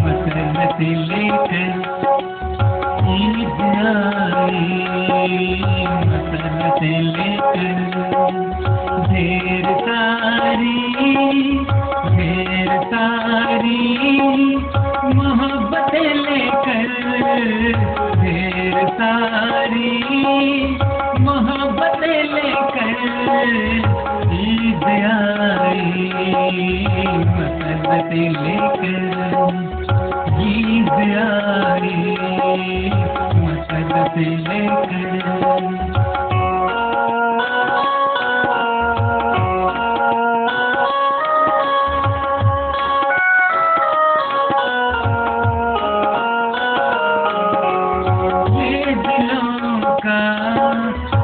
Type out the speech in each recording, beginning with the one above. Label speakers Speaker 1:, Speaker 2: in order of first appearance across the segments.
Speaker 1: मसरत लेकर ईद आई, मसरत लेकर ढेर सारी मोहब्बत लेकर, ढेर सारी मोहब्बत लेकर ईद आई, मसरत लेकर ईद आई, मसरत लेकर।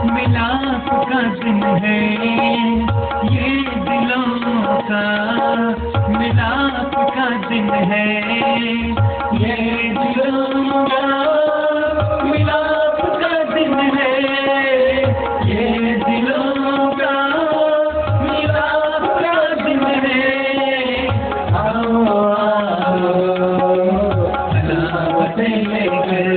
Speaker 1: मिलाप का दिन है, ये दिलों का मिलाप का दिन है, ये दिलों का मिलाप का दिन है, ये दिलों का मिलाप का दिन है। आओ सलावत लेकर,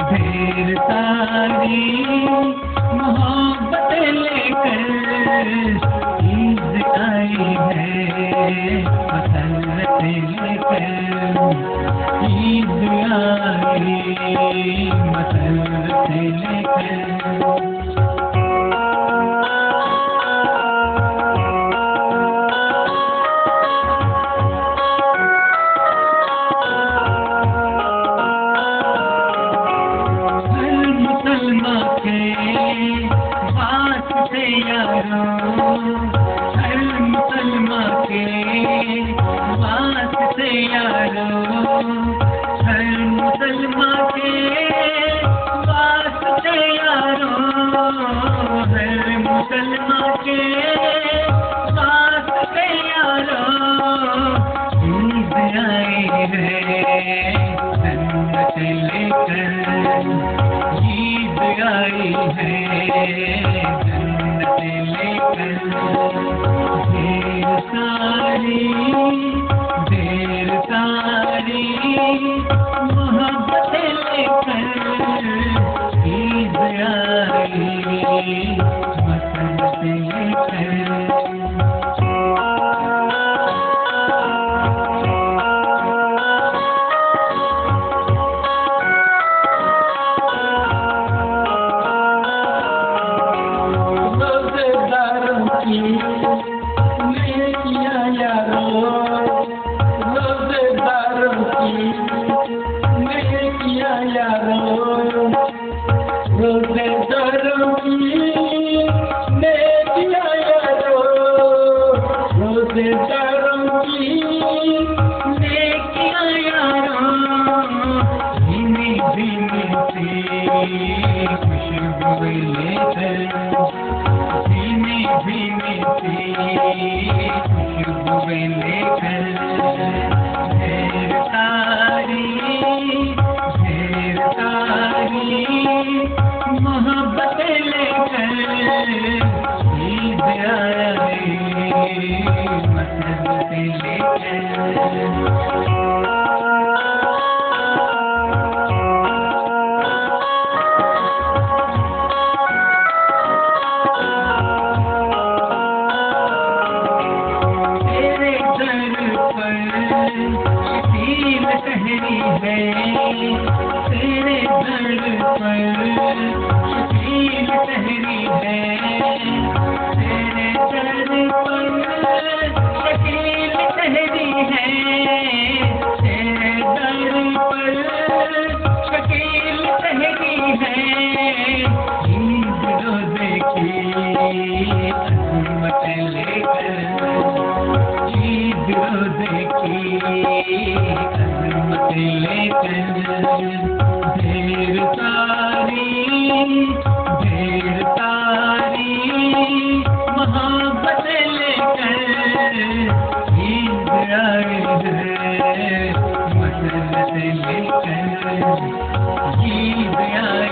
Speaker 1: ढेर सारी मोहब्बत लेकर ईद आई है, मसरत लेकर ईद आई, मसरत लेकर। हर मुसलमान के वास्ते यारो, हर मुसलमान के वास्ते यारो, हर मुसलमान के वास्ते यारो ईद आई है, जन्नत लेकर ईद आई है, जन्नत लेकर। ढेर सारी मोहब्बत लेकर ईद आई, मसरत लेकर। खुशबू लेकर धीमे धीमे से खुशबू लेकर ढेर सारी मोहब्बत लेकर ईद आई, मसरत लेकर। शकील तेरे दर पर शकील ठहरी है, तेरे दर पर शकील ठहरी है, तेरे दर पर शकील ठहरी है। ईद रोज़े की अज़मत लेकर, ईद रोज़े की अज़मत लेकर ईद आई है, मसलत लेकर ईद आई